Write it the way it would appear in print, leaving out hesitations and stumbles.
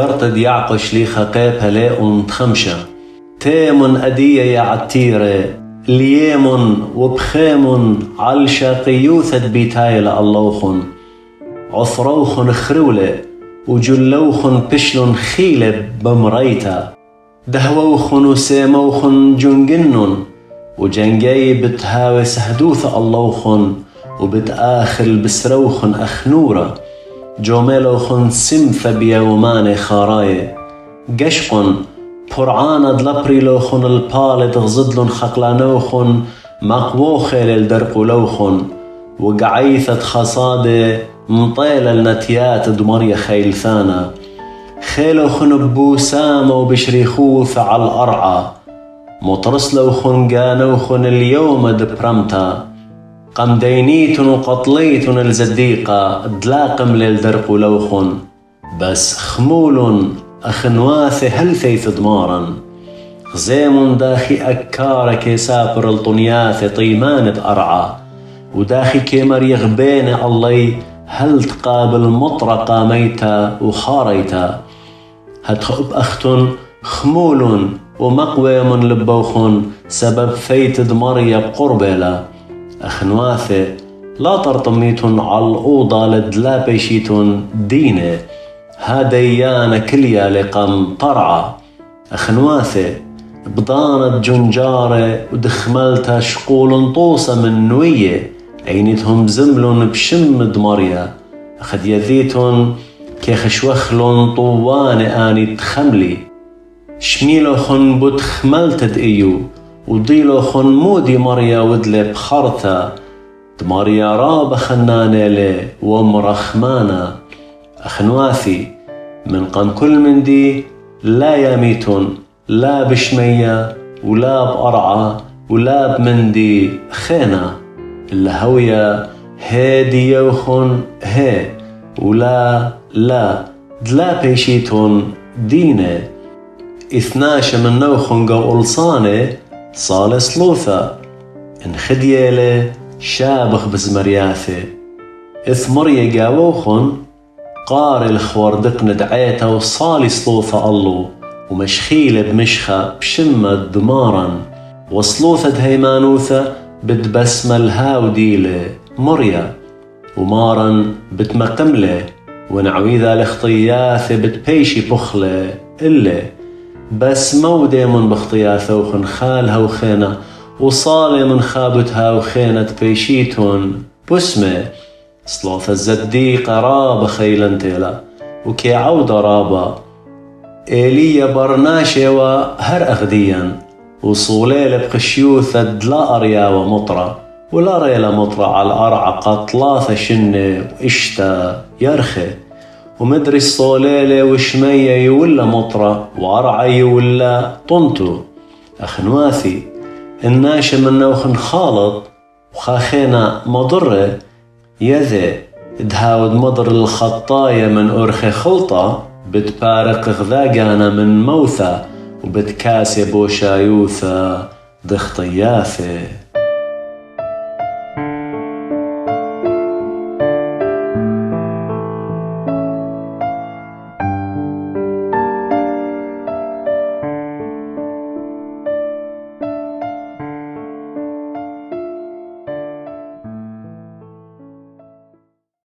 قرطد يعقش لي خقيبها لي تخمشة تيم أدية يا عتيرة ليم وبخيم عالشاقيوثة بيتايل اللوخن عثروخن خرولة وجلوخن بشلن خيلة بمريتا دهووخن وسيموخن جنجنن وجنجاي بتهاوي سهدوث اللوخن وبتآخل بسروخن أخنورة جوميلوخن سمثة بيومان خاراي قشقن برعانة دلبريلوخن البالة تغزدلن خقلانوخن مقووخي للدرقلوخن وقعيثة خصادة مطيلة النتيات دمرية خيلثانة خيلوخن ببوسامة وبشريخوث على الأرعى مطرسلوخن قانوخن اليوم دبرمتا قمدينيتن وقطليتن الزديقة دلاقم للدرقلوخن بس خمول أخنواث هلثيث دمارا غزيم داخي أكار كيسافر الطنياث طيمانة أرعى وداخي كيمر يغبين الله هل تقابل مطرقة ميتا وخاريتا هتخب أختن خمول ومقويم لبوخن سبب فيت دمرية بقربلا أخنواث لا ترطميتن على الأوضة لدلابيشيتن دينه هاديان كليا لقم طرعة أخنواث بضانة جنجارة ودخملتها شقول طوسة من نوية عينتهم زملن بشم دمريا أخد يذيتن كيخشوخلن طوان آني تخملي شميلوخن بتخملت دقيو وضيلوخن مودي مريا ودلي بخرثة دمريا راب خنانة لي ومرخمانة أخنواثي من قن كل من دي لا يميتن لا بشمية ولا بأرعى ولا بمندي خينة الهوية هادي يوخن هي ولا لا دلا بيشيتن دينه 12 من نوخن قو ألصانه صال سلوثة إن خديالة شابخ بزمرياثه إثمرية قاوخن قار الخوردق ندعيته وصالي سلوثة الله ومشخيلة بمشخة بشمة دمارا وصلوثة هيمانوثة بتبسمل هاوديلة مريا ومارا بتمقملة ونعويذة الاخطياثة بتبيشي بخلة إلا بس مودي من بخطياثة وخن خالها وخينة وصالي من خابتها وخينة بيشيتون بسمة صلوثة الزديقة رابة خيلنتيلا وكي عودة رابة إيليا برناشة وهر أغديا وصوليل بقشيوثة دلا أريا ومطرة ولا ريلا مطرة على الأرعى قطلاثة شنة وإشتا يرخي ومدري الصوليلة وشمية يولا مطرة وأرعى يولا طنتو أخنواثي الناشة من نوخن خالط وخاخينا مضرة يذي دهاود مضر الخطايا من أرخي خلطة بتبارق غذاقانا من موثة وبتكاسي بوشايوثة دخطياثة